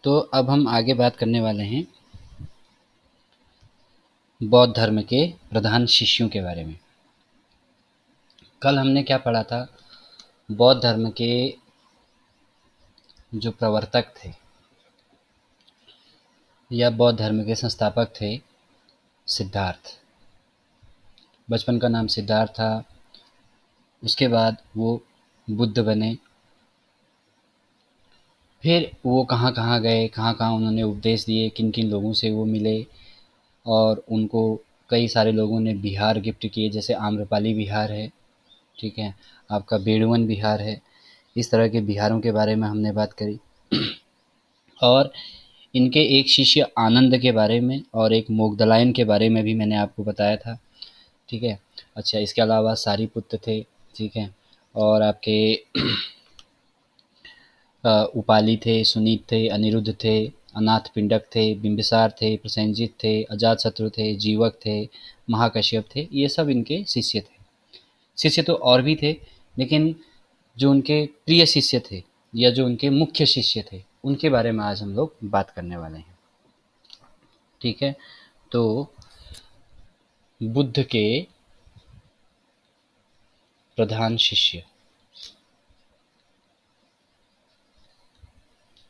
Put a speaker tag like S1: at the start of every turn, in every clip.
S1: तो अब हम आगे बात करने वाले हैं बौद्ध धर्म के प्रधान शिष्यों के बारे में। कल हमने क्या पढ़ा था? बौद्ध धर्म के जो प्रवर्तक थे या बौद्ध धर्म के संस्थापक थे, सिद्धार्थ। बचपन का नाम सिद्धार्थ था। उसके बाद वो बुद्ध बने। फिर वो कहाँ कहाँ गए, कहाँ कहाँ उन्होंने उपदेश दिए, किन किन लोगों से वो मिले, और उनको कई सारे लोगों ने बिहार गिफ्ट किए, जैसे आम्रपाली बिहार है, ठीक है, आपका बेड़ुवन बिहार है। इस तरह के बिहारों के बारे में हमने बात करी। और इनके एक शिष्य आनंद के बारे में और एक मोगदलायन के बारे में भी मैंने आपको बताया था, ठीक है। अच्छा, इसके अलावा सारिपुत्र थे, ठीक है, और आपके उपाली थे, सुनीत थे, अनिरुद्ध थे, अनाथ पिंडक थे, बिंबिसार थे, प्रसेनजित थे, अजातशत्रु थे, जीवक थे, महाकश्यप थे। ये सब इनके शिष्य थे। शिष्य तो और भी थे, लेकिन जो उनके प्रिय शिष्य थे या जो उनके मुख्य शिष्य थे, उनके बारे में आज हम लोग बात करने वाले हैं, ठीक है। तो बुद्ध के प्रधान शिष्य,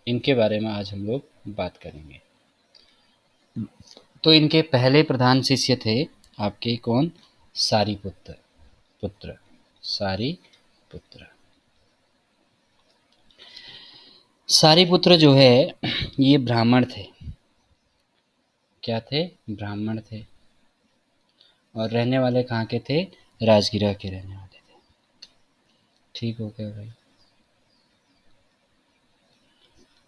S1: इनके बारे में आज हम लोग बात करेंगे। तो इनके पहले प्रधान शिष्य थे आपके कौन? सारिपुत्र पुत्र सारिपुत्र। सारिपुत्र जो है ये ब्राह्मण थे। क्या थे? ब्राह्मण थे। और रहने वाले कहाँ के थे? राजगिरा के रहने वाले थे। ठीक हो गया भाई?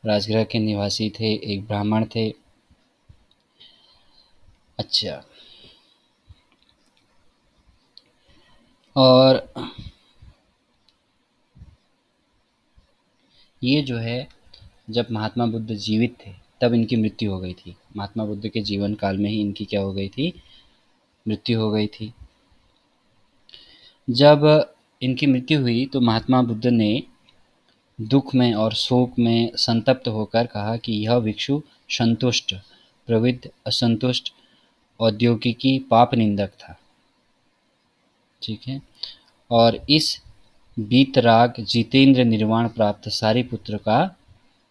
S1: राजगिरा के निवासी थे, एक ब्राह्मण थे। अच्छा, और ये जो है, जब महात्मा बुद्ध जीवित थे तब इनकी मृत्यु हो गई थी। महात्मा बुद्ध के जीवन काल में ही इनकी क्या हो गई थी? मृत्यु हो गई थी। जब इनकी मृत्यु हुई तो महात्मा बुद्ध ने दुख में और शोक में संतप्त होकर कहा कि यह भिक्षु संतुष्ट, प्रवृत्त, असंतुष्ट, औद्योगिकी, पाप निंदक था, ठीक है। और इस वीतराग जितेंद्र निर्वाण प्राप्त सारिपुत्र का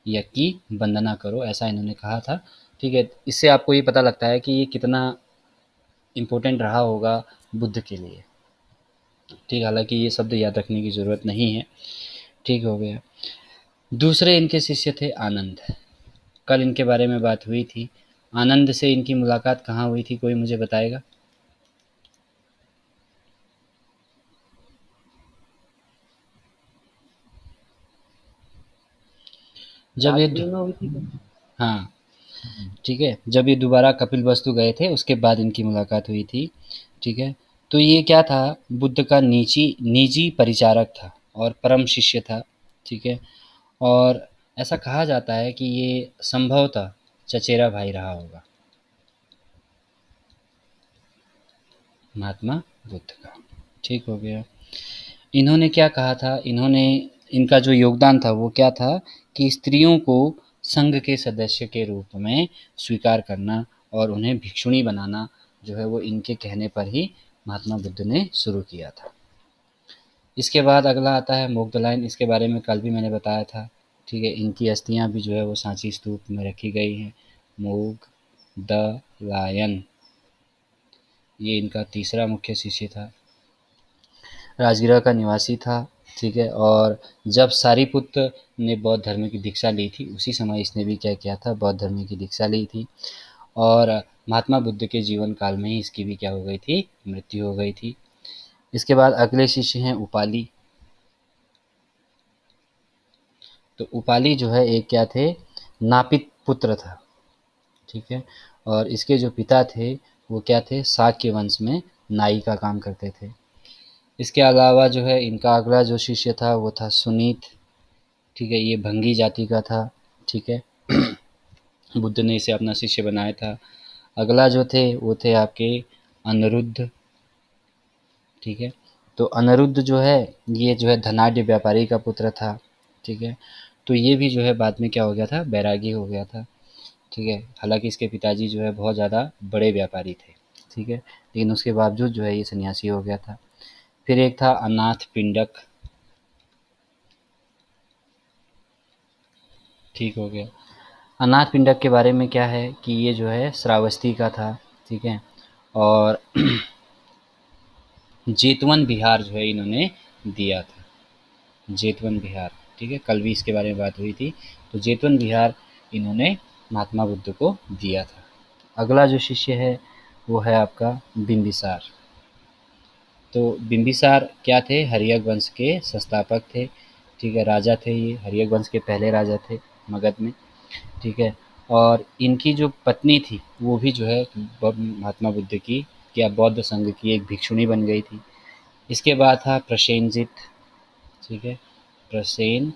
S1: यज्ञ वंदना करो, ऐसा इन्होंने कहा था, ठीक है। इससे आपको ये पता लगता है कि ये कितना इम्पोर्टेंट रहा होगा बुद्ध के लिए, ठीक। हालांकि ये शब्द याद रखने की ज़रूरत नहीं है, ठीक हो गया। दूसरे इनके शिष्य थे आनंद। कल इनके बारे में बात हुई थी। आनंद से इनकी मुलाकात कहाँ हुई थी, कोई मुझे बताएगा? जब ये
S2: राजगीर में हुई थी क्या?
S1: हाँ, ठीक है, जब ये दोबारा कपिलवस्तु गए थे उसके बाद इनकी मुलाकात हुई थी, ठीक है। तो ये क्या था? बुद्ध का निजी निजी परिचारक था और परम शिष्य था, ठीक है। और ऐसा कहा जाता है कि ये संभवतः चचेरा भाई रहा होगा महात्मा बुद्ध का, ठीक हो गया। इन्होंने क्या कहा था? इन्होंने, इनका जो योगदान था वो क्या था कि स्त्रियों को संघ के सदस्य के रूप में स्वीकार करना और उन्हें भिक्षुणी बनाना जो है वो इनके कहने पर ही महात्मा बुद्ध ने शुरू किया था। इसके बाद अगला आता है मोगदलायन। इसके बारे में कल भी मैंने बताया था, ठीक है। इनकी अस्थियां भी जो है वो सांची स्तूप में रखी गई हैं। मोगदलायन, ये इनका तीसरा मुख्य शिष्य था, राजगिरा का निवासी था, ठीक है। और जब सारिपुत्र ने बौद्ध धर्म की दीक्षा ली थी उसी समय इसने भी क्या किया था? बौद्ध धर्म की दीक्षा ली थी। और महात्मा बुद्ध के जीवन काल में ही इसकी भी क्या हो गई थी? मृत्यु हो गई थी। इसके बाद अगले शिष्य हैं उपाली। तो उपाली जो है एक क्या थे? नापित पुत्र था, ठीक है। और इसके जो पिता थे वो क्या थे? शाक्य वंश में नाई का काम करते थे। इसके अलावा जो है इनका अगला जो शिष्य था वो था सुनीत, ठीक है। ये भंगी जाति का था, ठीक है। बुद्ध ने इसे अपना शिष्य बनाया था। अगला जो थे वो थे आपके अनिरुद्ध, ठीक है। तो अनिरुद्ध जो है ये जो है धनाढ्य व्यापारी का पुत्र था, ठीक है। तो ये भी जो है बाद में क्या हो गया था, बैरागी हो गया था। ठीक है, हालांकि इसके पिताजी जो है बहुत ज़्यादा बड़े व्यापारी थे। ठीक है, लेकिन उसके बावजूद जो है ये सन्यासी हो गया था। फिर एक था अनाथ पिंडक। ठीक हो गया। अनाथ पिंडक के बारे में क्या है कि ये जो है श्रावस्ती का था। ठीक है, और जेतवन बिहार जो है इन्होंने दिया था, जेतवन बिहार। ठीक है, कल भी इसके बारे में बात हुई थी। तो जेतवन बिहार इन्होंने महात्मा बुद्ध को दिया था। अगला जो शिष्य है वो है आपका बिंबिसार। तो बिंबिसार क्या थे, हर्यक वंश के संस्थापक थे। ठीक है, राजा थे, ये हर्यक वंश के पहले राजा थे मगध में। ठीक है, और इनकी जो पत्नी थी वो भी जो है महात्मा बुद्ध की या बौद्ध संघ की एक भिक्षुणी बन गई थी। इसके बाद था प्रसेनजित। ठीक है, प्रसेनजित।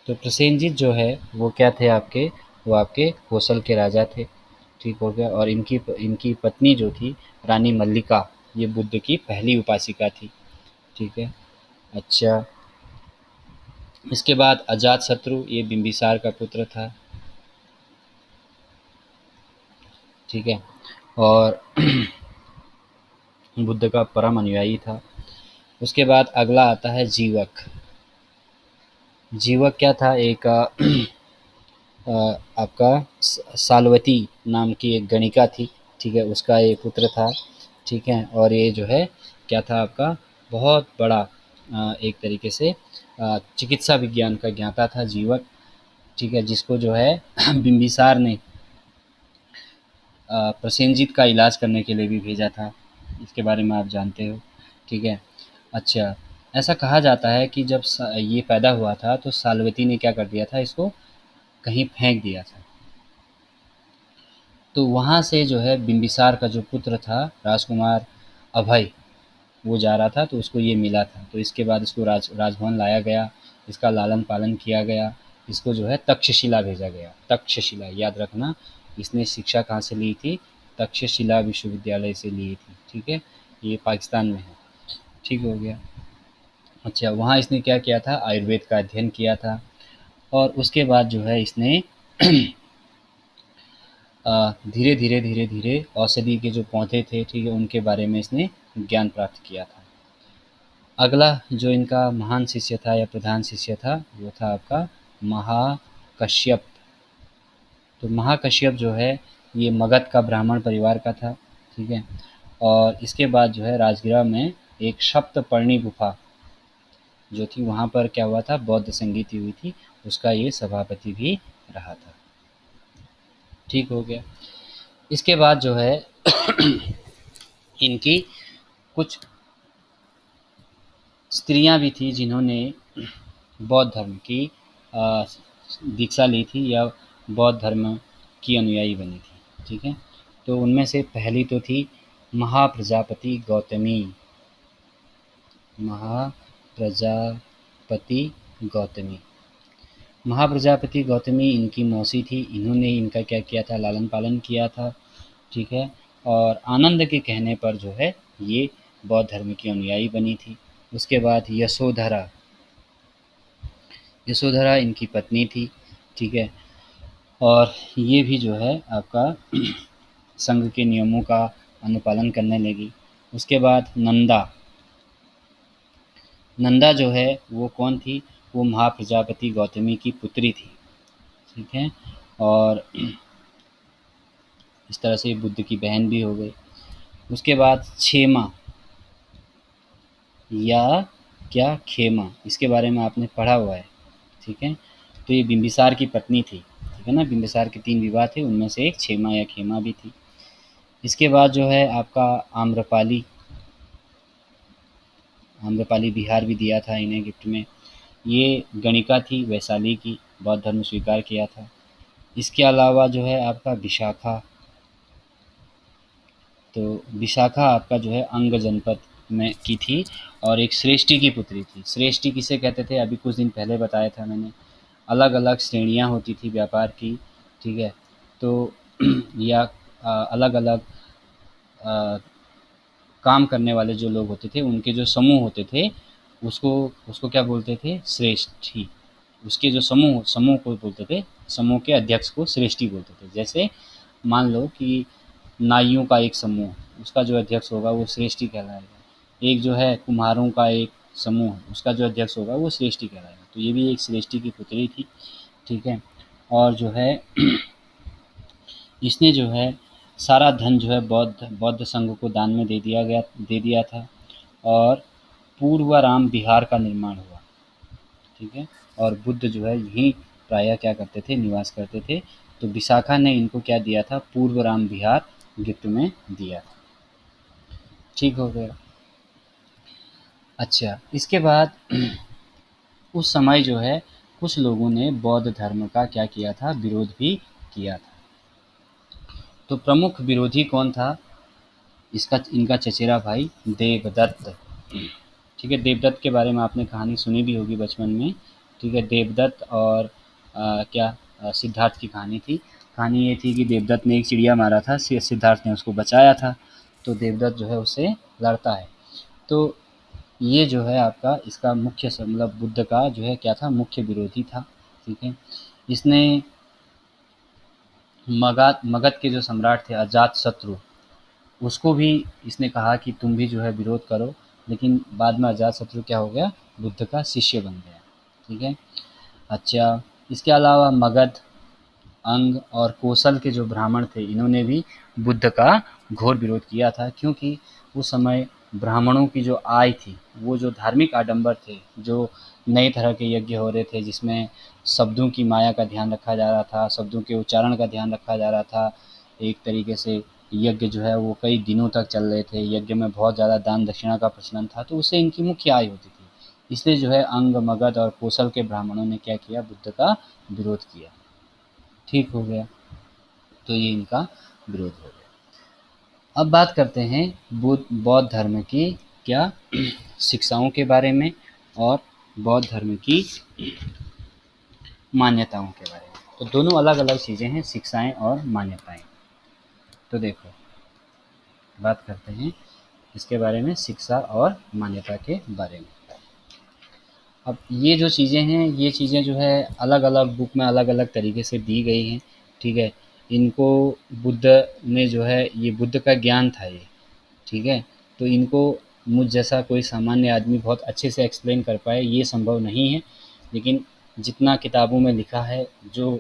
S1: तो प्रसेनजित जो है वो क्या थे आपके, वो आपके कोसल के राजा थे। ठीक हो गया, और इनकी इनकी पत्नी जो थी रानी मल्लिका, ये बुद्ध की पहली उपासिका थी। ठीक है, अच्छा। इसके बाद अजात शत्रु, ये बिंबिसार का पुत्र था। ठीक है, और बुद्ध का परम अनुयायी था। उसके बाद अगला आता है जीवक। जीवक क्या था, एक आपका सालवती नाम की एक गणिका थी। ठीक है, उसका ये पुत्र था। ठीक है, और ये जो है क्या था आपका, बहुत बड़ा एक तरीके से चिकित्सा विज्ञान का ज्ञाता था जीवक। ठीक है, जिसको जो है बिंबिसार ने प्रसेनजीत का इलाज करने के लिए भी भेजा था। इसके बारे में आप जानते हो। ठीक है, अच्छा। ऐसा कहा जाता है कि जब ये पैदा हुआ था तो सालवती ने क्या कर दिया था, इसको कहीं फेंक दिया था। तो वहाँ से जो है बिंबिसार का जो पुत्र था राजकुमार अभय, वो जा रहा था तो उसको ये मिला था। तो इसके बाद इसको राजभवन लाया गया, इसका लालन पालन किया गया। इसको जो है तक्षशिला भेजा गया। तक्षशिला याद रखना, इसने शिक्षा कहाँ से ली थी, तक्षशिला विश्वविद्यालय से ली थी। ठीक है, ये पाकिस्तान में है। ठीक हो गया। अच्छा, वहाँ इसने क्या किया था, आयुर्वेद का अध्ययन किया था। और उसके बाद जो है इसने धीरे धीरे धीरे धीरे औषधि के जो पौधे थे, ठीक है, उनके बारे में इसने ज्ञान प्राप्त किया था। अगला जो इनका महान शिष्य था या प्रधान शिष्य था वो था आपका महाकश्यप। तो महाकश्यप जो है ये मगध का ब्राह्मण परिवार का था। ठीक है, और इसके बाद जो है राजगृह में एक सप्तपर्णी गुफा जो थी वहाँ पर क्या हुआ था, बौद्ध संगीति हुई थी, उसका ये सभापति भी रहा था। ठीक हो गया। इसके बाद जो है इनकी कुछ स्त्रियां भी थी जिन्होंने बौद्ध धर्म की अ, दीक्षा ली थी या बौद्ध धर्म की अनुयायी बनी थी। ठीक है, तो उनमें से पहली तो थी महाप्रजापति गौतमी। महाप्रजापति गौतमी। महाप्रजापति गौतमी इनकी मौसी थी। इन्होंने इनका क्या किया था, लालन पालन किया था। ठीक है, और आनंद के कहने पर जो है ये बौद्ध धर्म की अनुयायी बनी थी। उसके बाद यशोधरा। यशोधरा इनकी पत्नी थी। ठीक है, और ये भी जो है आपका संघ के नियमों का अनुपालन करने लगी। उसके बाद नंदा। नंदा जो है वो कौन थी, वो महाप्रजापति गौतमी की पुत्री थी। ठीक है, और इस तरह से बुद्ध की बहन भी हो गई। उसके बाद क्षेमा या क्या खेमा, इसके बारे में आपने पढ़ा हुआ है। ठीक है, तो ये बिंबिसार की पत्नी थी। ठीक है ना, बिंबिसार के 3 विवाह थे, उनमें से एक क्षेमा या खेमा भी थी। इसके बाद जो है आपका आम्रपाली। आम्रपाली बिहार भी दिया था इन्हें गिफ्ट में। ये गणिका थी वैशाली की, बौद्ध धर्म स्वीकार किया था। इसके अलावा जो है आपका विशाखा। तो विशाखा आपका जो है अंग जनपद में की थी और एक श्रेष्ठी की पुत्री थी। श्रेष्ठी किसे कहते थे, अभी कुछ दिन पहले बताया था मैंने। अलग अलग श्रेणियाँ होती थी व्यापार की। ठीक है, तो या अलग अलग काम करने वाले जो लोग होते थे उनके जो समूह होते थे उसको उसको क्या बोलते थे? श्रेष्ठी। उसके जो समूह समूह को बोलते थे, समूह के अध्यक्ष को श्रेष्ठी बोलते थे। जैसे मान लो कि नाइयों का एक समूह, उसका जो अध्यक्ष होगा वो श्रेष्ठी कहलाएगा। एक जो है कुम्हारों का एक समूह, उसका जो अध्यक्ष होगा वो श्रेष्ठी कहलाएगा। तो ये भी एक श्रेष्ठी की पुत्री थी, ठीक है। और जो है इसने जो है सारा धन जो है बौद्ध बौद्ध संघ को दान में दे दिया था। और पूर्वाराम बिहार का निर्माण हुआ, ठीक है। और बुद्ध जो है यहीं प्रायः क्या करते थे? निवास करते थे। तो विशाखा ने इनको क्या दिया था? पूर्वराम बिहार गिफ्ट में दिया था। ठीक हो गया। अच्छा, इसके बाद उस समय जो है कुछ लोगों ने बौद्ध धर्म का क्या किया था? विरोध भी किया था। तो प्रमुख विरोधी कौन था? इसका इनका चचेरा भाई देवदत्त, ठीक है। देवदत्त के बारे में आपने कहानी सुनी भी होगी बचपन में, ठीक है। देवदत्त और सिद्धार्थ की कहानी थी। कहानी ये थी कि देवदत्त ने एक चिड़िया मारा था, सिद्धार्थ ने उसको बचाया था। तो देवदत्त जो है उससे लड़ता है। तो ये जो है आपका इसका मुख्य मतलब बुद्ध का जो है क्या था? मुख्य विरोधी था, ठीक है। इसने मगध के जो सम्राट थे अजात शत्रु, उसको भी इसने कहा कि तुम भी जो है विरोध करो। लेकिन बाद में अजातशत्रु क्या हो गया? बुद्ध का शिष्य बन गया, ठीक है। अच्छा, इसके अलावा मगध, अंग और कौशल के जो ब्राह्मण थे, इन्होंने भी बुद्ध का घोर विरोध किया था। क्योंकि उस समय ब्राह्मणों की जो आय थी, वो जो धार्मिक आडंबर थे, जो नए तरह के यज्ञ हो रहे थे जिसमें शब्दों की माया का ध्यान रखा जा रहा था, शब्दों के उच्चारण का ध्यान रखा जा रहा था। एक तरीके से यज्ञ जो है वो कई दिनों तक चल रहे थे, यज्ञ में बहुत ज़्यादा दान दक्षिणा का प्रचलन था, तो उससे इनकी मुख्य आय होती थी। इसलिए जो है अंग, मगध और कौशल के ब्राह्मणों ने क्या किया? बुद्ध का विरोध किया। ठीक हो गया। तो ये इनका विरोध हो गया। अब बात करते हैं बौद्ध धर्म की क्या शिक्षाओं के बारे में और बौद्ध धर्म की मान्यताओं के बारे में। तो दोनों अलग अलग चीज़ें हैं, शिक्षाएं और मान्यताएं। तो देखो, बात करते हैं इसके बारे में, शिक्षा और मान्यता के बारे में। अब ये जो चीज़ें हैं, ये चीज़ें जो है अलग अलग बुक में अलग अलग तरीके से दी गई हैं, ठीक है। इनको बुद्ध ने जो है, ये बुद्ध का ज्ञान था ये, ठीक है। तो इनको मुझ जैसा कोई सामान्य आदमी बहुत अच्छे से एक्सप्लेन कर पाए ये संभव नहीं है। लेकिन जितना किताबों में लिखा है, जो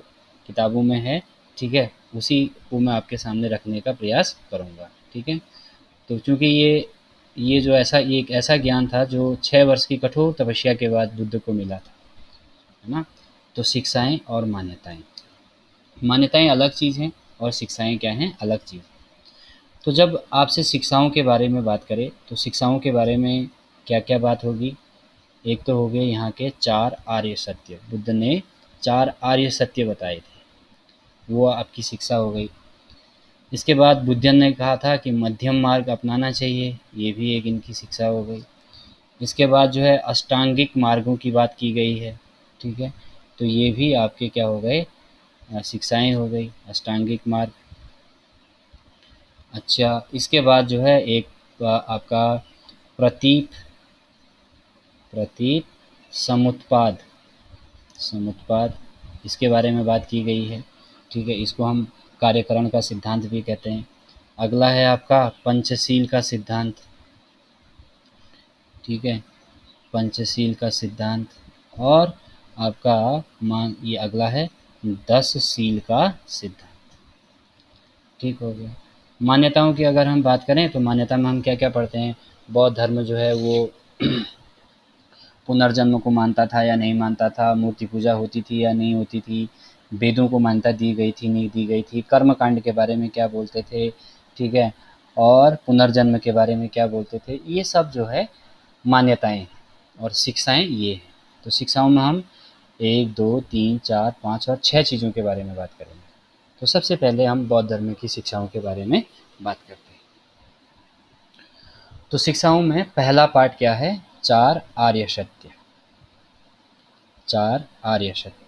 S1: किताबों में है, ठीक है, उसी को मैं आपके सामने रखने का प्रयास करूँगा, ठीक है। तो चूँकि ये जो ये एक ऐसा ज्ञान था जो 6 वर्ष की कठोर तपस्या के बाद बुद्ध को मिला था, है ना। तो शिक्षाएं और मान्यताएं, मान्यताएं अलग चीज़ हैं और शिक्षाएं क्या हैं? अलग चीज़। तो जब आपसे शिक्षाओं के बारे में बात करें तो शिक्षाओं के बारे में क्या क्या बात होगी? एक तो हो गए यहाँ के 4 आर्य सत्य, बुद्ध ने 4 आर्य सत्य बताए थे, वो आपकी शिक्षा हो गई। इसके बाद बुद्धन ने कहा था कि मध्यम मार्ग अपनाना चाहिए, ये भी एक इनकी शिक्षा हो गई। इसके बाद जो है अष्टांगिक मार्गों की बात की गई है, ठीक है। तो ये भी आपके क्या हो गए? शिक्षाएं हो गई, अष्टांगिक मार्ग। अच्छा, इसके बाद जो है एक आपका प्रतीप प्रतीप समुत्पाद समुत्पाद, इसके बारे में बात की गई है, ठीक है। इसको हम कार्यकरण का सिद्धांत भी कहते हैं। अगला है आपका पंचशील का सिद्धांत, ठीक है, पंचशील का सिद्धांत। और आपका मान ये अगला है 10 शील का सिद्धांत। ठीक हो गया। मान्यताओं की अगर हम बात करें तो मान्यता में हम क्या क्या पढ़ते हैं? बौद्ध धर्म जो है वो पुनर्जन्म को मानता था या नहीं मानता था, मूर्ति पूजा होती थी या नहीं होती थी, वेदों को मान्यता दी गई थी नहीं दी गई थी, कर्म कांड के बारे में क्या बोलते थे, ठीक है, और पुनर्जन्म के बारे में क्या बोलते थे, ये सब जो है मान्यताएं हैं। और शिक्षाएं ये हैं। तो शिक्षाओं में हम 1, 2, 3, 4, 5 और 6 चीज़ों के बारे में बात करेंगे। तो सबसे पहले हम बौद्ध धर्म की शिक्षाओं के बारे में बात करते हैं। तो शिक्षाओं में पहला पार्ट क्या है? 4 आर्य सत्य। 4 आर्य सत्य,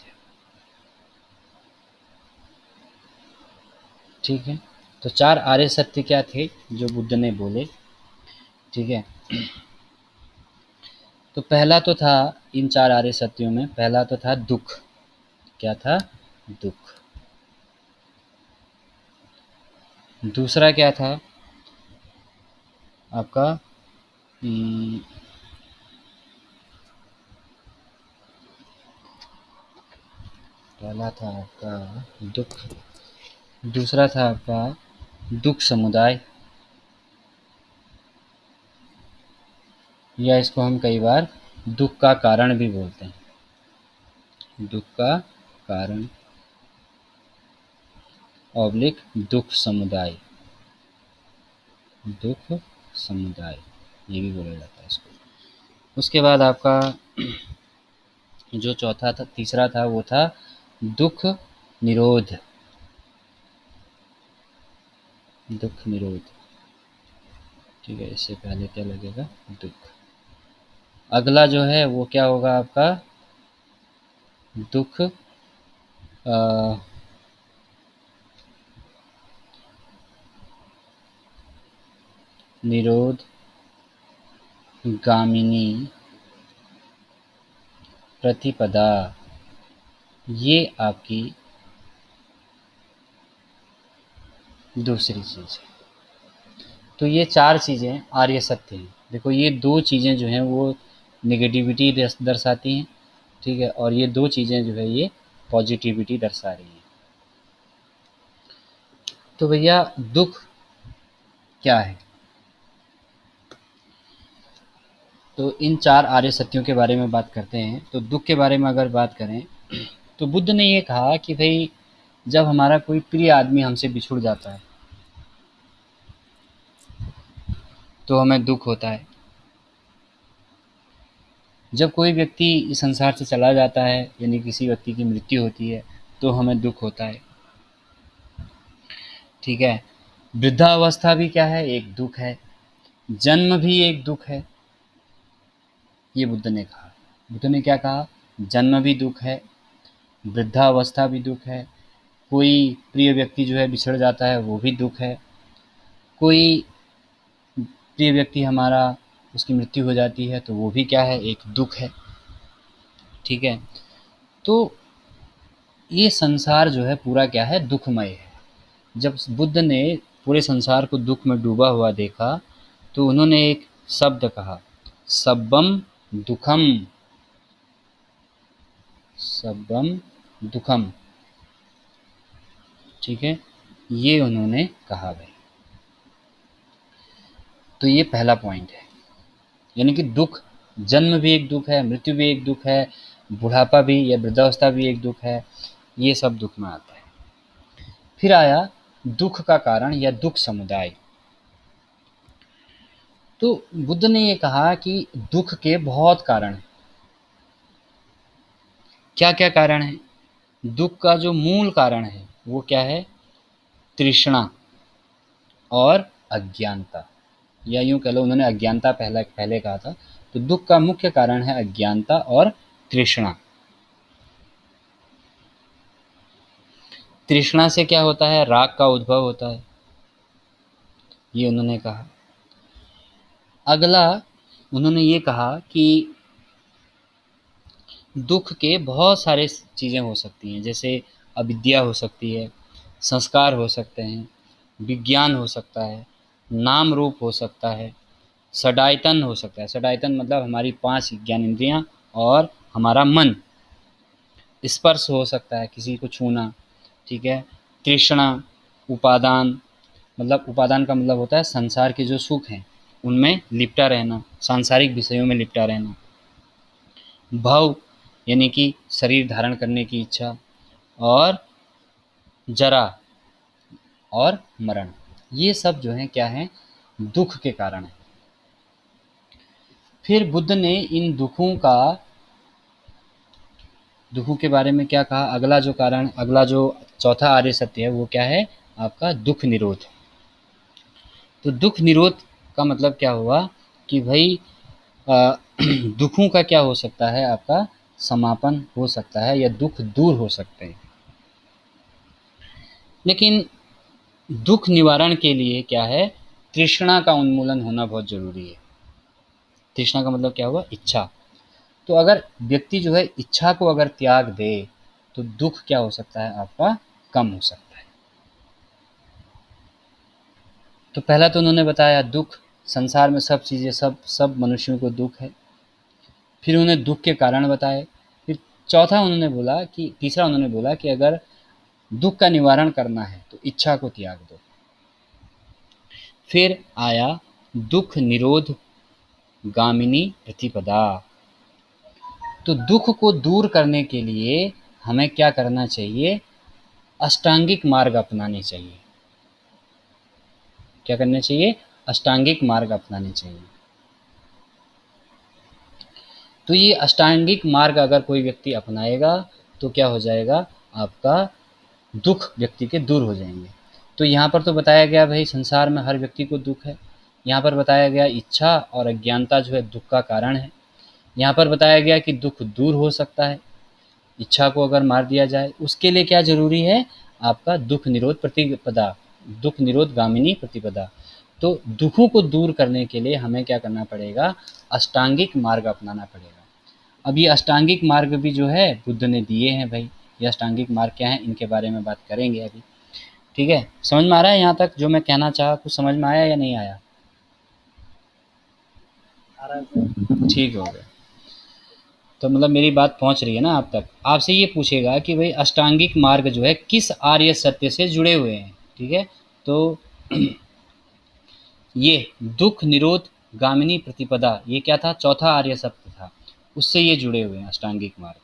S1: ठीक है। तो 4 आर्य सत्य क्या थे जो बुद्ध ने बोले, ठीक है। तो पहला तो था इन 4 आर्य सत्यों में, पहला तो था दुःख। क्या था? दुःख। दूसरा क्या था आपका? उम, पहला था आपका दुःख, दूसरा था आपका दुःख समुदाय, या इसको हम कई बार दुःख का कारण भी बोलते हैं। दुःख का कारण ऑब्लिक दुःख समुदाय, दुःख समुदाय ये भी बोला जाता है इसको। उसके बाद आपका जो चौथा था, तीसरा था, वो था दुःख निरोध। दुःख निरोध, ठीक है, इससे पहले क्या लगेगा? दुःख। अगला जो है वो क्या होगा आपका? दुःख निरोध गामिनी प्रतिपदा, ये आपकी दूसरी चीज़ है। तो ये 4 चीज़ें आर्य सत्य हैं। देखो ये 2 चीज़ें जो हैं वो नेगेटिविटी दर्शाती हैं, ठीक है, और ये 2 चीज़ें जो है ये पॉजिटिविटी दर्शा रही हैं। तो भैया दुःख क्या है? तो इन 4 आर्य सत्यों के बारे में बात करते हैं। तो दुःख के बारे में अगर बात करें तो बुद्ध ने ये कहा कि भई जब हमारा कोई प्रिय आदमी हमसे बिछुड़ जाता है तो हमें दुःख होता है। जब कोई व्यक्ति इस संसार से चला जाता है, यानी किसी व्यक्ति की मृत्यु होती है, तो हमें दुःख होता है, ठीक है। वृद्धावस्था भी क्या है? एक दुःख है। जन्म भी एक दुःख है, ये बुद्ध ने कहा। बुद्ध ने क्या कहा? जन्म भी दुःख है, वृद्धावस्था भी दुःख है, कोई प्रिय व्यक्ति जो है बिछड़ जाता है वो भी दुःख है, कोई प्रिय व्यक्ति हमारा उसकी मृत्यु हो जाती है तो वो भी क्या है? एक दुःख है, ठीक है। तो ये संसार जो है पूरा क्या है? दुःखमय है। जब बुद्ध ने पूरे संसार को दुःख में डूबा हुआ देखा तो उन्होंने एक शब्द कहा, सब्बम दुखम। सब्बम दुखम, ठीक है, ये उन्होंने कहा भाई। तो ये पहला पॉइंट है, यानी कि दुख, जन्म भी एक दुख है, मृत्यु भी एक दुख है, बुढ़ापा भी या वृद्धावस्था भी एक दुख है, ये सब दुख में आता है। फिर आया दुख का कारण या दुख समुदाय। तो बुद्ध ने ये कहा कि दुख के बहुत कारण हैं। क्या क्या कारण है? दुख का जो मूल कारण है वो क्या है? तृष्णा और अज्ञानता, या यूं कह लो उन्होंने अज्ञानता पहले पहले कहा था। तो दुख का मुख्य कारण है अज्ञानता और तृष्णा। तृष्णा से क्या होता है? राग का उद्भव होता है, ये उन्होंने कहा। अगला उन्होंने ये कहा कि दुख के बहुत सारे चीज़ें हो सकती हैं, जैसे अविद्या हो सकती है, संस्कार हो सकते हैं, विज्ञान हो सकता है, नाम रूप हो सकता है, षडायतन हो सकता है। षडायतन मतलब हमारी 5 ज्ञानेंद्रियाँ और हमारा मन। स्पर्श हो सकता है, किसी को छूना, ठीक है। तृष्णा, उपादान, मतलब उपादान का मतलब होता है संसार के जो सुख हैं उनमें लिपटा रहना, सांसारिक विषयों में लिपटा रहना। भव यानी कि शरीर धारण करने की इच्छा, और जरा और मरण, ये सब जो है क्या है? दुख के कारण है। फिर बुद्ध ने इन दुखों के बारे में क्या कहा? अगला जो कारण, अगला जो चौथा आर्य सत्य है वो क्या है? आपका दुख निरोध। तो दुख निरोध का मतलब क्या हुआ कि भाई अ, दुखों का क्या हो सकता है? आपका समापन हो सकता है या दुख दूर हो सकते हैं। लेकिन दुख निवारण के लिए क्या है? तृष्णा का उन्मूलन होना बहुत ज़रूरी है। तृष्णा का मतलब क्या हुआ? इच्छा। तो अगर व्यक्ति जो है इच्छा को अगर त्याग दे तो दुख क्या हो सकता है आपका, कम हो सकता है। तो पहला तो उन्होंने बताया दुख, संसार में सब चीज़ें, सब सब मनुष्यों को दुख है। फिर उन्होंने दुख के कारण बताए। फिर चौथा उन्होंने बोला कि तीसरा उन्होंने बोला कि अगर दुख का निवारण करना है तो इच्छा को त्याग दो। फिर आया दुख निरोध गामिनी प्रतिपदा। तो दुख को दूर करने के लिए हमें क्या करना चाहिए, अष्टांगिक मार्ग अपनाने चाहिए। क्या करना चाहिए, अष्टांगिक मार्ग अपनाने चाहिए। तो ये अष्टांगिक मार्ग अगर कोई व्यक्ति अपनाएगा तो क्या हो जाएगा, आपका दुख व्यक्ति के दूर हो जाएंगे। तो यहाँ पर तो बताया गया भाई संसार में हर व्यक्ति को दुख है। यहाँ पर बताया गया इच्छा और अज्ञानता जो है दुख का कारण है। यहाँ पर बताया गया कि दुख दूर हो सकता है इच्छा को अगर मार दिया जाए। उसके लिए क्या जरूरी है, आपका दुख निरोध प्रतिपदा, दुख निरोध गामिनी प्रतिपदा। तो दुखों को दूर करने के लिए हमें क्या करना पड़ेगा, अष्टांगिक मार्ग अपनाना पड़ेगा। अब ये अष्टांगिक मार्ग भी जो है बुद्ध ने दिए हैं भाई। ये अष्टांगिक मार्ग क्या है, इनके बारे में बात करेंगे अभी। ठीक है, समझ में आ रहा है यहाँ तक जो मैं कहना चाहा, कुछ समझ में आया या नहीं आया? ठीक हो गया। तो मतलब मेरी बात पहुंच रही है ना आप तक। आपसे ये पूछेगा कि भाई अष्टांगिक मार्ग जो है किस आर्य सत्य से जुड़े हुए हैं। ठीक है, तो ये दुख निरोध गामिनी प्रतिपदा ये क्या था, चौथा आर्य सत्य था, उससे ये जुड़े हुए हैं अष्टांगिक मार्ग।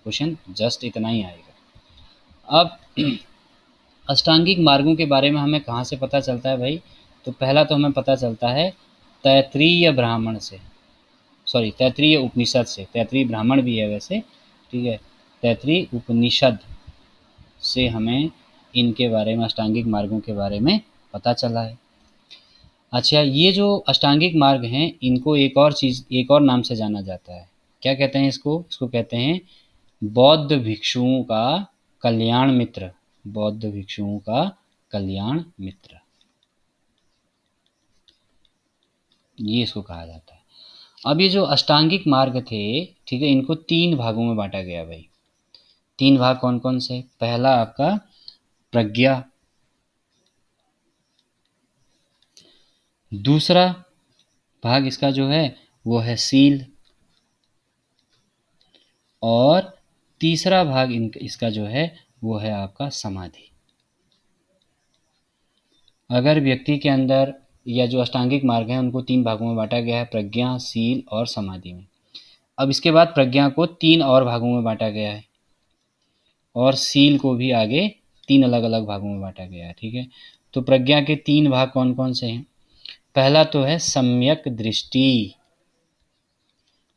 S1: क्वेश्चन जस्ट इतना ही आएगा। अब अष्टांगिक मार्गों के बारे में हमें कहाँ से पता चलता है भाई, तो पहला तो हमें पता चलता है तैत्रीय ब्राह्मण से, सॉरी तैत्रीय उपनिषद से। तैत्रीय ब्राह्मण भी है वैसे, ठीक है। तैत्रीय उपनिषद से हमें इनके बारे में, अष्टांगिक मार्गों के बारे में पता चला है। अच्छा, ये जो अष्टांगिक मार्ग हैं इनको एक और चीज़, एक और नाम से जाना जाता है। क्या कहते हैं इसको, इसको कहते हैं बौद्ध भिक्षुओं का कल्याण मित्र। बौद्ध भिक्षुओं का कल्याण मित्र, ये इसको कहा जाता है। अब ये जो अष्टांगिक मार्ग थे, ठीक है, इनको 3 भागों में बांटा गया भाई। 3 भाग कौन कौन से, पहला आपका प्रज्ञा, दूसरा भाग इसका जो है वो है शील, और तीसरा भाग इसका जो है वो है आपका समाधि। अगर व्यक्ति के अंदर, या जो अष्टांगिक मार्ग है उनको 3 भागों में बांटा गया है, प्रज्ञा, शील और समाधि में। अब इसके बाद प्रज्ञा को 3 और भागों में बांटा गया है, और शील को भी आगे 3 अलग अलग भागों में बांटा गया है। ठीक है, तो प्रज्ञा के 3 भाग कौन कौन से हैं, पहला तो है सम्यक दृष्टि।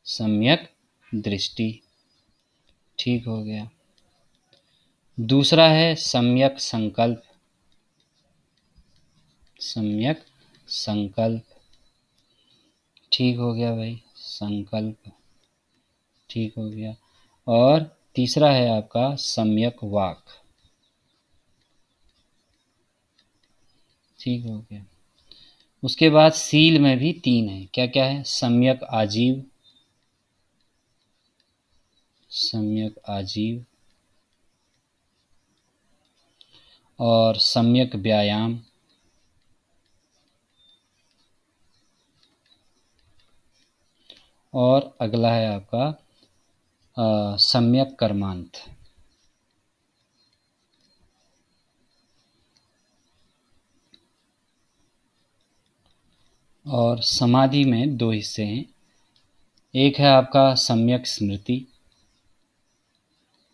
S1: सम्यक दृष्टि, ठीक हो गया। दूसरा है सम्यक संकल्प। सम्यक संकल्प, ठीक हो गया भाई, संकल्प, ठीक हो गया। और तीसरा है आपका सम्यक वाक, ठीक हो गया। उसके बाद शील में भी 3 है, क्या क्या है, सम्यक आजीव, सम्यक आजीव, और सम्यक व्यायाम, और अगला है आपका सम्यक कर्मांत। और समाधि में 2 हिस्से हैं, एक है आपका सम्यक स्मृति,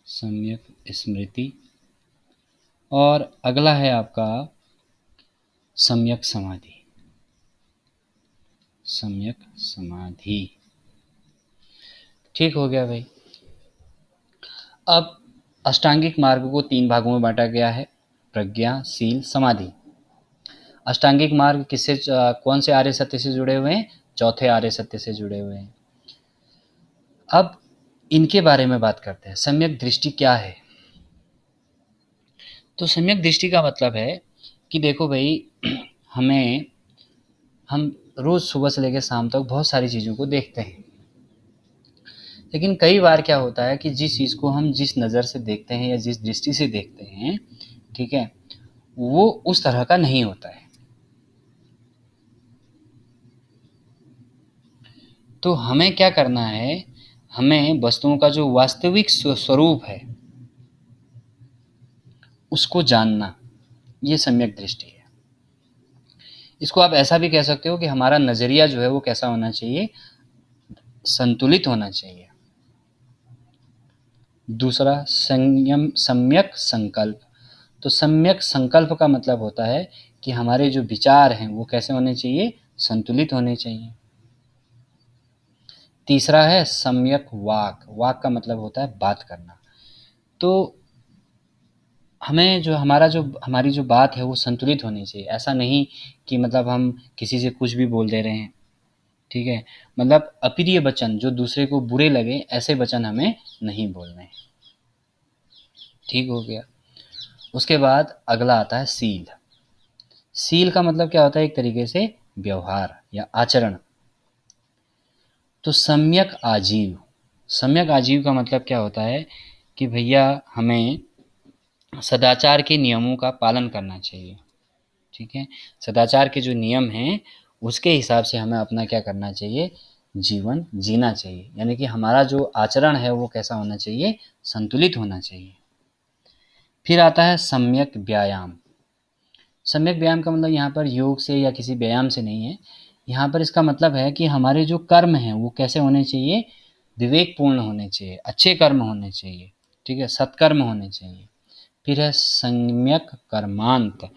S1: सम्यक स्मृति, और अगला है आपका सम्यक समाधि, सम्यक समाधि, ठीक हो गया भाई। अब अष्टांगिक मार्ग को 3 भागों में बांटा गया है, प्रज्ञा, शील, समाधि। अष्टांगिक मार्ग किससे, कौन से आर्य सत्य से जुड़े हुए हैं, चौथे आर्य सत्य से जुड़े हुए हैं। अब इनके बारे में बात करते हैं, सम्यक दृष्टि क्या है। तो सम्यक दृष्टि का मतलब है कि देखो भाई हमें, हम रोज सुबह से लेकर शाम तक बहुत सारी चीज़ों को देखते हैं, लेकिन कई बार क्या होता है कि जिस चीज़ को हम जिस नज़र से देखते हैं या जिस दृष्टि से देखते हैं, ठीक है, वो उस तरह का नहीं होता है। तो हमें क्या करना है, हमें वस्तुओं का जो वास्तविक स्वरूप है उसको जानना, ये सम्यक दृष्टि है। इसको आप ऐसा भी कह सकते हो कि हमारा नज़रिया जो है वो कैसा होना चाहिए, संतुलित होना चाहिए। दूसरा संयम, सम्यक संकल्प। तो सम्यक संकल्प का मतलब होता है कि हमारे जो विचार हैं वो कैसे होने चाहिए, संतुलित होने चाहिए। तीसरा है सम्यक वाक। वाक का मतलब होता है बात करना। तो हमें जो हमारी जो बात है वो संतुलित होनी चाहिए। ऐसा नहीं कि मतलब हम किसी से कुछ भी बोल दे रहे हैं, ठीक है, मतलब अप्रिय वचन जो दूसरे को बुरे लगे ऐसे वचन हमें नहीं बोलने हैं। ठीक हो गया। उसके बाद अगला आता है सील। सील का मतलब क्या होता है, एक तरीके से व्यवहार या आचरण। तो सम्यक आजीव, सम्यक आजीव का मतलब क्या होता है कि भैया हमें सदाचार के नियमों का पालन करना चाहिए। ठीक है, सदाचार के जो नियम हैं उसके हिसाब से हमें अपना क्या करना चाहिए, जीवन जीना चाहिए। यानी कि हमारा जो आचरण है वो कैसा होना चाहिए, संतुलित होना चाहिए। फिर आता है सम्यक व्यायाम। सम्यक व्यायाम का मतलब यहाँ पर योग से या किसी व्यायाम से नहीं है। यहाँ पर इसका मतलब है कि हमारे जो कर्म हैं वो कैसे होने चाहिए, विवेकपूर्ण होने चाहिए, अच्छे कर्म होने चाहिए, ठीक है, सत्कर्म होने चाहिए। फिर है सम्यक कर्मांत।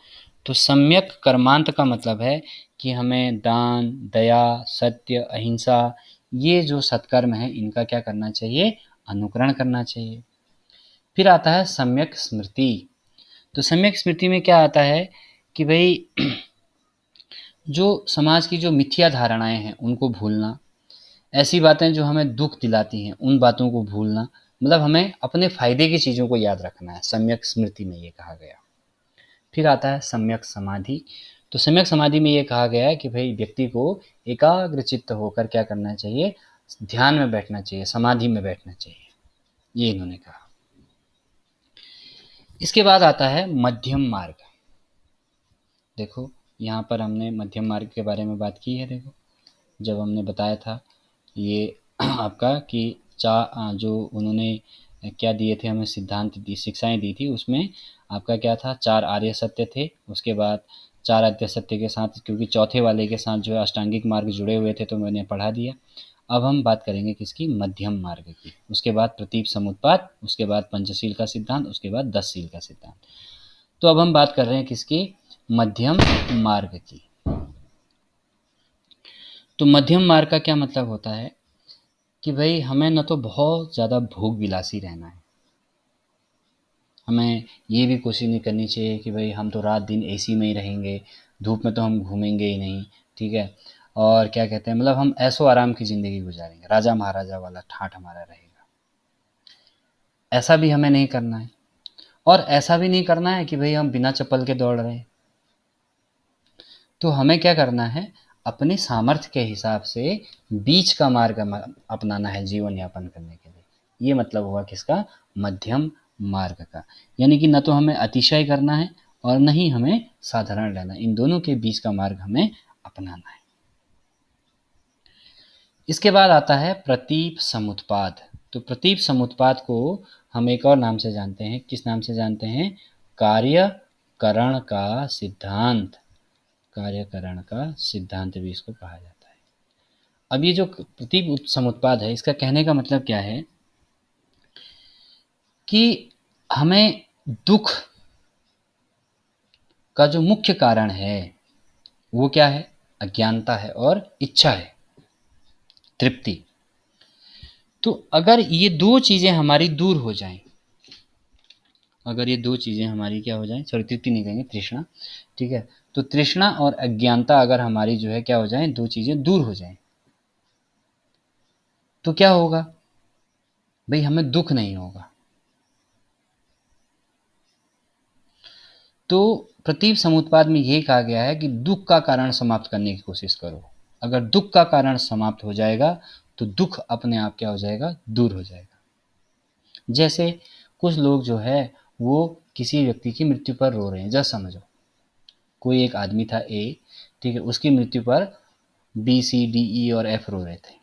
S1: तो सम्यक कर्मांत का मतलब है कि हमें दान, दया, सत्य, अहिंसा, ये जो सत्कर्म है इनका क्या करना चाहिए, अनुकरण करना चाहिए। फिर आता है सम्यक स्मृति। तो सम्यक स्मृति में क्या आता है कि भाई जो समाज की जो मिथ्या धारणाएं हैं उनको भूलना, ऐसी बातें जो हमें दुख दिलाती हैं उन बातों को भूलना, मतलब हमें अपने फायदे की चीज़ों को याद रखना है, सम्यक स्मृति में ये कहा गया। फिर आता है सम्यक समाधि। तो सम्यक समाधि में ये कहा गया है कि भाई व्यक्ति को एकाग्र चित्त होकर क्या करना चाहिए, ध्यान में बैठना चाहिए, समाधि में बैठना चाहिए, ये इन्होंने कहा। इसके बाद आता है मध्यम मार्ग। देखो यहाँ पर हमने मध्यम मार्ग के बारे में बात की है। देखो जब हमने बताया था ये आपका कि जो उन्होंने क्या दिए थे हमें, सिद्धांत दी, शिक्षाएं दी थी, उसमें आपका क्या था, 4 आर्य सत्य थे। उसके बाद 4 अद्वैत सत्य के साथ, क्योंकि चौथे वाले के साथ जो है अष्टांगिक मार्ग जुड़े हुए थे तो मैंने पढ़ा दिया। अब हम बात करेंगे किसकी, मध्यम मार्ग की। उसके बाद प्रतीप समुत्पाद, उसके बाद पंचशील का सिद्धांत, उसके बाद 10 शील का सिद्धांत। तो अब हम बात कर रहे हैं किसकी, मध्यम मार्ग की। तो मध्यम मार्ग का क्या मतलब होता है कि भाई हमें न तो बहुत ज़्यादा भोग विलासी रहना है, हमें ये भी कोशिश नहीं करनी चाहिए कि भाई हम तो रात दिन एसी में ही रहेंगे, धूप में तो हम घूमेंगे ही नहीं, ठीक है, और क्या कहते हैं, मतलब हम ऐशो आराम की ज़िंदगी गुजारेंगे, राजा महाराजा वाला ठाठ हमारा रहेगा। ऐसा भी हमें नहीं करना है। और ऐसा भी नहीं करना है कि भाई हम बिना चप्पल के दौड़ रहे हैं। तो हमें क्या करना है, अपने सामर्थ्य के हिसाब से बीच का मार्ग अपनाना है जीवन यापन करने के लिए। ये मतलब हुआ किसका, मध्यम मार्ग का। यानी कि न तो हमें अतिशय करना है और न ही हमें साधारण रहना, इन दोनों के बीच का मार्ग हमें अपनाना है। इसके बाद आता है प्रतीप समुत्पाद। तो प्रतीप समुत्पाद को हम एक और नाम से जानते हैं, किस नाम से जानते हैं, कार्यकरण का सिद्धांत। कार्यकरण का सिद्धांत भी इसको कहा जाता है। अब ये जो प्रतीप समुत्पाद है, इसका कहने का मतलब क्या है कि हमें दुख का जो मुख्य कारण है वो क्या है, अज्ञानता है और इच्छा है, तृप्ति। तो अगर ये दो चीजें हमारी दूर हो जाएं, अगर ये दो चीजें हमारी क्या हो जाएं, सॉरी तृप्ति नहीं कहेंगे, तृष्णा, ठीक है, तो तृष्णा और अज्ञानता अगर हमारी जो है क्या हो जाए, दो चीजें दूर हो जाएं, तो क्या होगा भाई, हमें दुख नहीं होगा। तो प्रतीप समुत्पाद में ये कहा गया है कि दुख का कारण समाप्त करने की कोशिश करो। अगर दुख का कारण समाप्त हो जाएगा तो दुख अपने आप क्या हो जाएगा, दूर हो जाएगा। जैसे कुछ लोग जो है वो किसी व्यक्ति की मृत्यु पर रो रहे हैं, जस्ट समझो कोई एक आदमी था ए, ठीक है, उसकी मृत्यु पर बी सी डी ई और एफ रो रहे थे,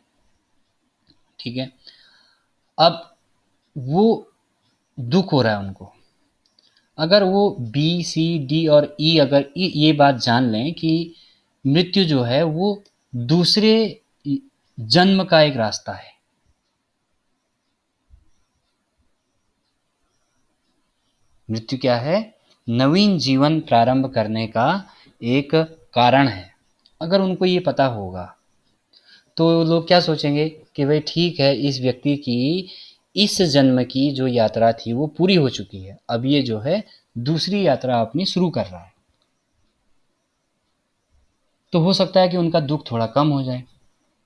S1: ठीक है। अब वो दुख हो रहा है उनको। अगर वो बी सी डी और ई अगर ये बात जान लें कि मृत्यु जो है वो दूसरे जन्म का एक रास्ता है, मृत्यु क्या है, नवीन जीवन प्रारंभ करने का एक कारण है। अगर उनको ये पता होगा तो लोग क्या सोचेंगे कि भाई ठीक है, इस व्यक्ति की इस जन्म की जो यात्रा थी वो पूरी हो चुकी है, अब ये जो है दूसरी यात्रा अपनी शुरू कर रहा है। तो हो सकता है कि उनका दुख थोड़ा कम हो जाए।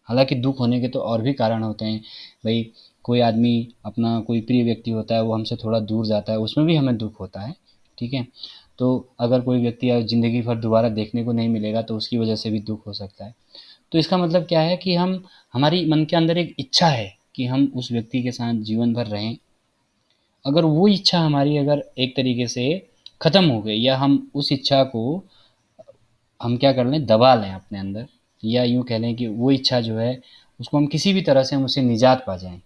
S1: हालांकि दुख होने के तो और भी कारण होते हैं भाई, कोई आदमी अपना कोई प्रिय व्यक्ति होता है वो हमसे थोड़ा दूर जाता है, उसमें भी हमें दुख होता है, ठीक है। तो अगर कोई व्यक्ति ज़िंदगी भर दोबारा देखने को नहीं मिलेगा तो उसकी वजह से भी दुख हो सकता है। तो इसका मतलब क्या है कि हम हमारी मन के अंदर एक इच्छा है कि हम उस व्यक्ति के साथ जीवन भर रहें। अगर वो इच्छा हमारी अगर एक तरीके से ख़त्म हो गई या हम उस इच्छा को हम क्या कर लें, दबा लें अपने अंदर, या यूँ कह लें कि वो इच्छा जो है उसको हम किसी भी तरह से हम उससे निजात पा जाएँ,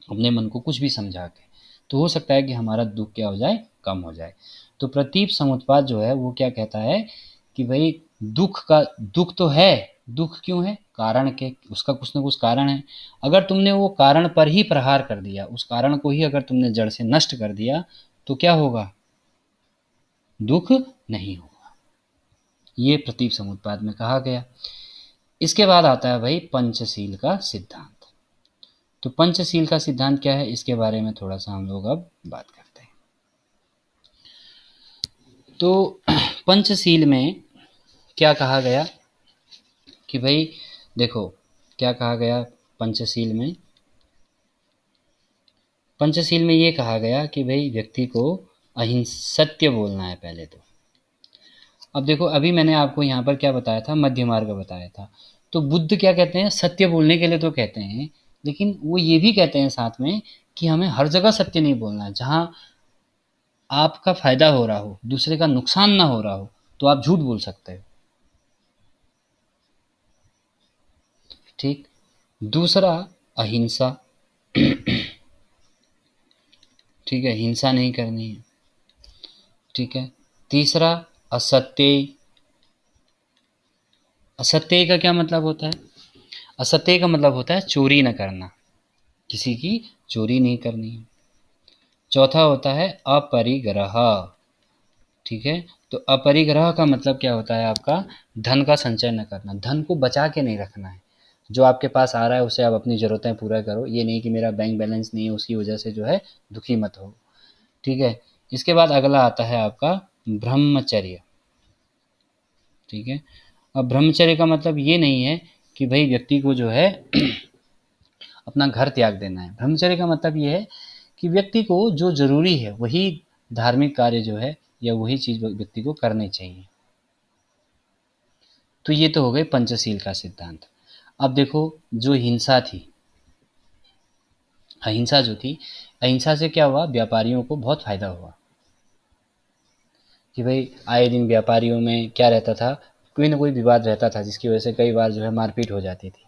S1: अपने मन को कुछ भी समझा के, तो हो सकता है कि हमारा दुःख क्या हो जाए, कम हो जाए। तो प्रतीप समुत्पाद जो है वो क्या कहता है कि भई दुःख तो है, दुःख क्यों है? कारण के उसका कुछ न कुछ कारण है। अगर तुमने वो कारण पर ही प्रहार कर दिया, उस कारण को ही अगर तुमने जड़ से नष्ट कर दिया, तो क्या होगा? दुःख नहीं होगा। ये प्रतीप समुत्पाद में कहा गया। इसके बाद आता है भाई पंचशील का सिद्धांत। तो पंचशील का सिद्धांत क्या है, इसके बारे में थोड़ा सा हम लोग अब बात करते हैं। तो पंचशील में क्या कहा गया कि भाई देखो क्या कहा गया पंचशील में। पंचशील में ये कहा गया कि भाई व्यक्ति को सत्य बोलना है पहले तो। अब देखो अभी मैंने आपको यहाँ पर क्या बताया था, मध्य मार्ग बताया था। तो बुद्ध क्या कहते हैं, सत्य बोलने के लिए तो कहते हैं, लेकिन वो ये भी कहते हैं साथ में कि हमें हर जगह सत्य नहीं बोलना है। जहाँ आपका फायदा हो रहा हो, दूसरे का नुकसान ना हो रहा हो, तो आप झूठ बोल सकते हो, ठीक। दूसरा अहिंसा, ठीक है, हिंसा नहीं करनी है, ठीक है। तीसरा असत्य। असत्य का क्या मतलब होता है? असत्य का मतलब होता है चोरी न करना, किसी की चोरी नहीं करनी है। चौथा होता है अपरिग्रह, ठीक है। तो अपरिग्रह का मतलब क्या होता है आपका, धन का संचय न करना, धन को बचा के नहीं रखना है। जो आपके पास आ रहा है उसे आप अपनी ज़रूरतें पूरा करो, ये नहीं कि मेरा बैंक बैलेंस नहीं है उसकी वजह से जो है दुखी मत हो, ठीक है। इसके बाद अगला आता है आपका ब्रह्मचर्य, ठीक है। अब ब्रह्मचर्य का मतलब ये नहीं है कि भाई व्यक्ति को जो है अपना घर त्याग देना है। ब्रह्मचर्य का मतलब ये है कि व्यक्ति को जो ज़रूरी है वही धार्मिक कार्य जो है या वही चीज़ व्यक्ति को करनी चाहिए। तो ये तो हो गए पंचशील का सिद्धांत। अब देखो जो हिंसा थी, अहिंसा जो थी, अहिंसा से क्या हुआ, व्यापारियों को बहुत फ़ायदा हुआ कि भाई आए दिन व्यापारियों में क्या रहता था, कोई ना कोई विवाद रहता था जिसकी वजह से कई बार जो है मारपीट हो जाती थी।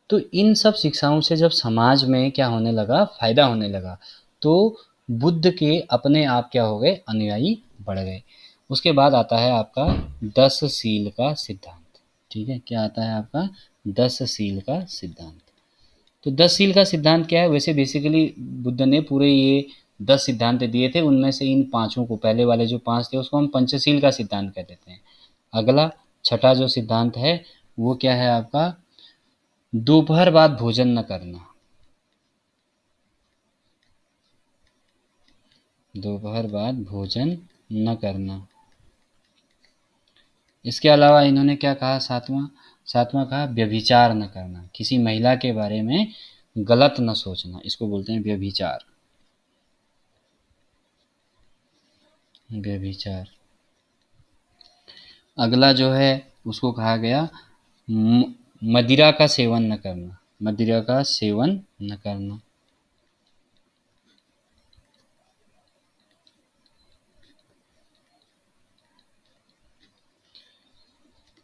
S1: तो इन सब शिक्षाओं से जब समाज में क्या होने लगा, फ़ायदा होने लगा, तो बुद्ध के अपने आप क्या हो गए, अनुयायी बढ़ गए। उसके बाद आता है आपका 10 शील का सिद्धांत, ठीक है। क्या आता है आपका 10 शील का सिद्धांत। तो 10 शील का सिद्धांत क्या है, वैसे बेसिकली बुद्ध ने पूरे ये 10 सिद्धांत दिए थे, उनमें से इन पाँचों को, पहले वाले जो 5 थे उसको हम पंचशील का सिद्धांत कह देते हैं। अगला छठा जो सिद्धांत है वो क्या है आपका, दोपहर बाद भोजन न करना, दोपहर बाद भोजन न करना। इसके अलावा इन्होंने क्या कहा, सातवां, सातवां कहा व्यभिचार न करना, किसी महिला के बारे में गलत न सोचना, इसको बोलते हैं व्यभिचार, व्यभिचार। अगला जो है उसको कहा गया मदिरा का सेवन न करना, मदिरा का सेवन न करना।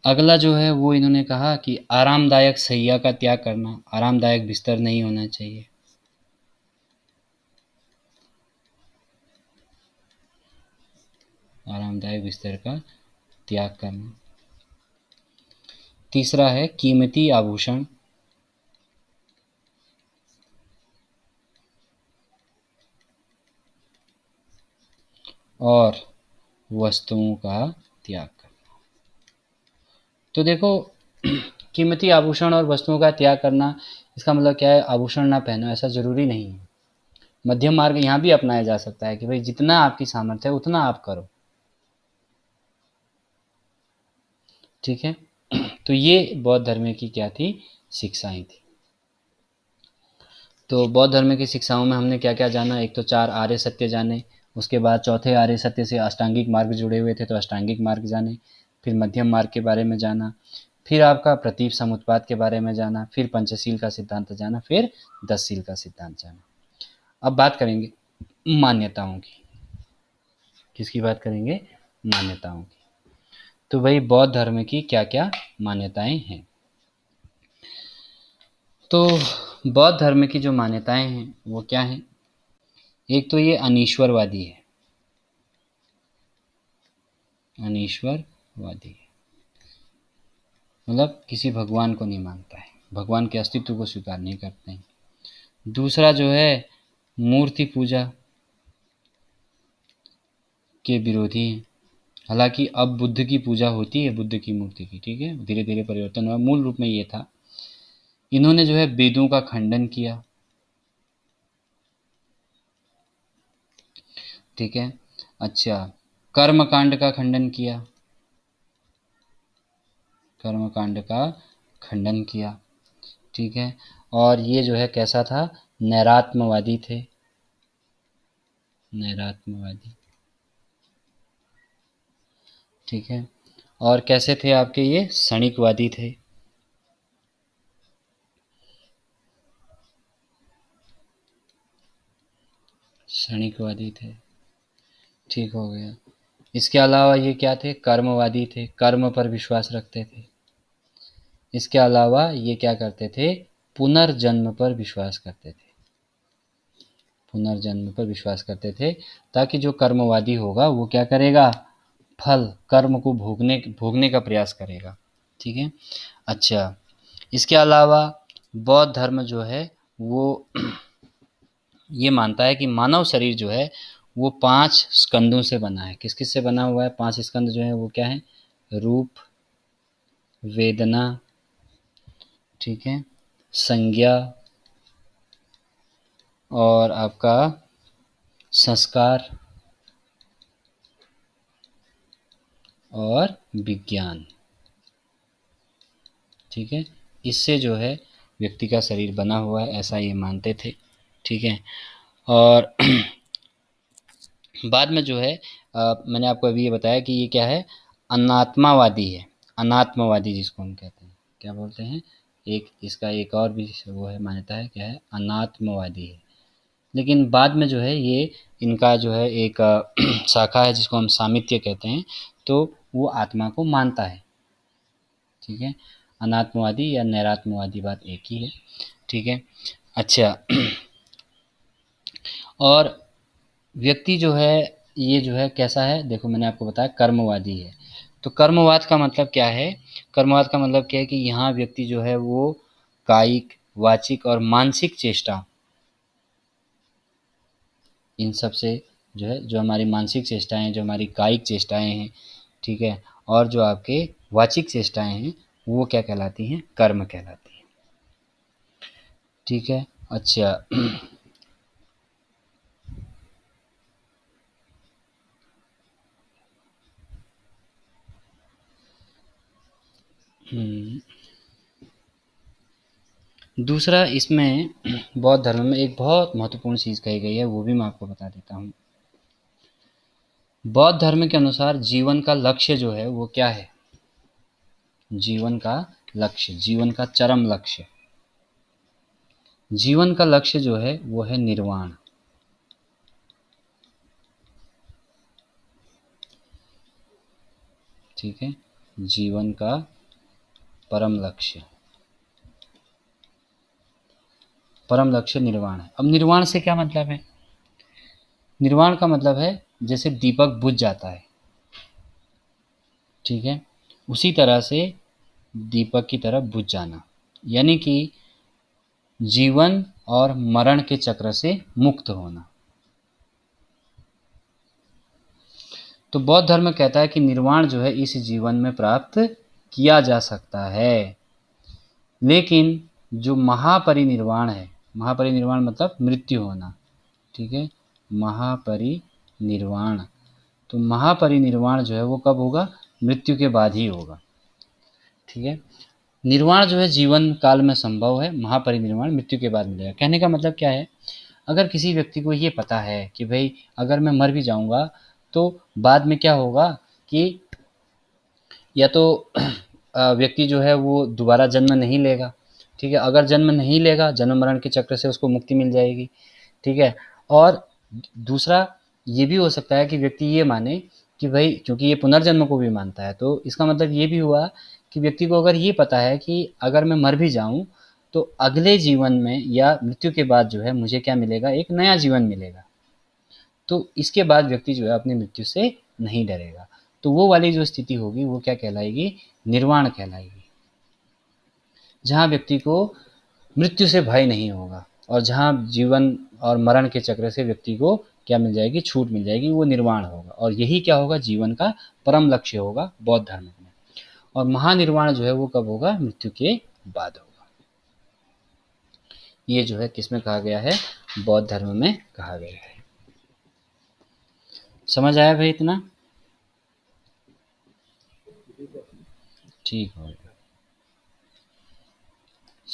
S1: अगला जो है वो इन्होंने कहा कि आरामदायक शैया का त्याग करना, आरामदायक बिस्तर नहीं होना चाहिए। आरामदायक बिस्तर का त्याग करना। तीसरा है कीमती आभूषण और वस्तुओं का त्याग करना। तो देखो कीमती आभूषण और वस्तुओं का त्याग करना, इसका मतलब क्या है? आभूषण ना पहनो ऐसा जरूरी नहीं है। मध्यम मार्ग यहाँ भी अपनाया जा सकता है कि भाई जितना आपकी सामर्थ्य है उतना आप करो, ठीक है। तो ये बौद्ध धर्म की क्या थी? शिक्षाएं थी। तो बौद्ध धर्म की शिक्षाओं में हमने क्या क्या जाना? एक तो 4 आर्य सत्य जाने, उसके बाद चौथे आर्य सत्य से अष्टांगिक मार्ग जुड़े हुए थे तो अष्टांगिक मार्ग जाने, फिर मध्यम मार्ग के बारे में जाना, फिर आपका प्रतीप समुत्पाद के बारे में जाना, फिर पंचशील का सिद्धांत जाना, फिर 10 शील का सिद्धांत जाना। अब बात करेंगे मान्यताओं की। किसकी बात करेंगे? मान्यताओं की। तो भाई बौद्ध धर्म की क्या क्या मान्यताएं हैं? तो बौद्ध धर्म की जो मान्यताएं हैं वो क्या हैं? एक तो ये अनीश्वरवादी है, अनीश्वरवादी है, मतलब किसी भगवान को नहीं मानता है, भगवान के अस्तित्व को स्वीकार नहीं करते हैं। दूसरा जो है मूर्ति पूजा के विरोधी हैं। हालांकि अब बुद्ध की पूजा होती है, बुद्ध की मूर्ति की, ठीक है, धीरे धीरे परिवर्तन हुआ, मूल रूप में ये था। इन्होंने जो है वेदों का खंडन किया, ठीक है। अच्छा, कर्म कांड का खंडन किया, कर्म कांड का खंडन किया, ठीक है। और ये जो है कैसा था? नैरात्मवादी थे, नैरात्मवादी, ठीक है। और कैसे थे आपके? ये क्षणिकवादी थे, क्षणिकवादी थे, ठीक हो गया। इसके अलावा ये क्या थे? कर्मवादी थे, कर्म पर विश्वास रखते थे। इसके अलावा ये क्या करते थे? पुनर्जन्म पर विश्वास करते थे, पुनर्जन्म पर विश्वास करते थे, ताकि जो कर्मवादी होगा वो क्या करेगा? फल, कर्म को भोगने भोगने का प्रयास करेगा, ठीक है। अच्छा, इसके अलावा बौद्ध धर्म जो है वो ये मानता है कि मानव शरीर जो है वो 5 स्कंदों से बना है। किस किस से बना हुआ है? 5 स्कंद जो है वो क्या है? रूप, वेदना, ठीक है, संज्ञा और आपका संस्कार और विज्ञान, ठीक है। इससे जो है व्यक्ति का शरीर बना हुआ है, ऐसा ये मानते थे, ठीक है। और बाद में जो है मैंने आपको अभी ये बताया कि ये क्या है? अनात्मावादी है, अनात्मवादी जिसको हम कहते हैं, क्या बोलते हैं? एक इसका एक और भी वो है, मान्यता है, क्या है? अनात्मवादी है। लेकिन बाद में जो है ये इनका जो है एक शाखा है जिसको हम सामित्य कहते हैं, तो वो आत्मा को मानता है, ठीक है। अनात्मवादी या नैरात्मवादी बात एक ही है, ठीक है। अच्छा, और व्यक्ति जो है ये जो है कैसा है? देखो मैंने आपको बताया कर्मवादी है। तो कर्मवाद का मतलब क्या है? कर्मवाद का मतलब क्या है कि यहाँ व्यक्ति जो है वो कायिक, वाचिक और मानसिक चेष्टा, इन सब से जो है, जो हमारी मानसिक चेष्टाएं हैं, जो हमारी कायिक चेष्टाएं हैं, ठीक है, और जो आपके वाचिक चेष्टाएं हैं वो क्या कहलाती हैं? कर्म कहलाती हैं, ठीक है। अच्छा, दूसरा इसमें बौद्ध धर्म में एक बहुत महत्वपूर्ण चीज़ कही गई है, वो भी मैं आपको बता देता हूँ। बौद्ध धर्म के अनुसार जीवन का लक्ष्य जो है वो क्या है? जीवन का लक्ष्य, जीवन का चरम लक्ष्य। जीवन का लक्ष्य जो है वो है निर्वाण। ठीक है, जीवन का परम लक्ष्य, परम लक्ष्य निर्वाण है। अब निर्वाण से क्या मतलब है? निर्वाण का मतलब है जैसे दीपक बुझ जाता है, ठीक है, उसी तरह से दीपक की तरह बुझ जाना, यानी कि जीवन और मरण के चक्र से मुक्त होना। तो बौद्ध धर्म कहता है कि निर्वाण जो है इस जीवन में प्राप्त किया जा सकता है, लेकिन जो महापरिनिर्वाण है, महापरिनिर्वाण मतलब मृत्यु होना, ठीक है, महापरिनिर्वाण, तो महापरिनिर्वाण जो है वो कब होगा? मृत्यु के बाद ही होगा। ठीक है, निर्वाण जो है जीवन काल में संभव है, महापरिनिर्वाण मृत्यु के बाद मिलेगा। कहने का मतलब क्या है? अगर किसी व्यक्ति को ये पता है कि भाई अगर मैं मर भी जाऊंगा तो बाद में क्या होगा कि या तो व्यक्ति जो है वो दोबारा जन्म नहीं लेगा, ठीक है, अगर जन्म नहीं लेगा, जन्म मरण के चक्र से उसको मुक्ति मिल जाएगी, ठीक है। और दूसरा ये भी हो सकता है कि व्यक्ति ये माने कि भाई, क्योंकि ये पुनर्जन्म को भी मानता है, तो इसका मतलब ये भी हुआ कि व्यक्ति को अगर ये पता है कि अगर मैं मर भी जाऊं तो अगले जीवन में या मृत्यु के बाद जो है मुझे क्या मिलेगा? एक नया जीवन मिलेगा। तो इसके बाद व्यक्ति जो है अपनी मृत्यु से नहीं डरेगा। तो वो वाली जो स्थिति होगी वो क्या कहलाएगी? निर्वाण कहलाएगी, जहाँ व्यक्ति को मृत्यु से भय नहीं होगा और जहाँ जीवन और मरण के चक्र से व्यक्ति को क्या मिल जाएगी? छूट मिल जाएगी, वो निर्वाण होगा। और यही क्या होगा? जीवन का परम लक्ष्य होगा बौद्ध धर्म में। और महानिर्वाण जो है वो कब होगा? मृत्यु के बाद होगा। ये जो है किसमें कहा गया है? बौद्ध धर्म में कहा गया है। समझ आया भाई इतना? ठीक है।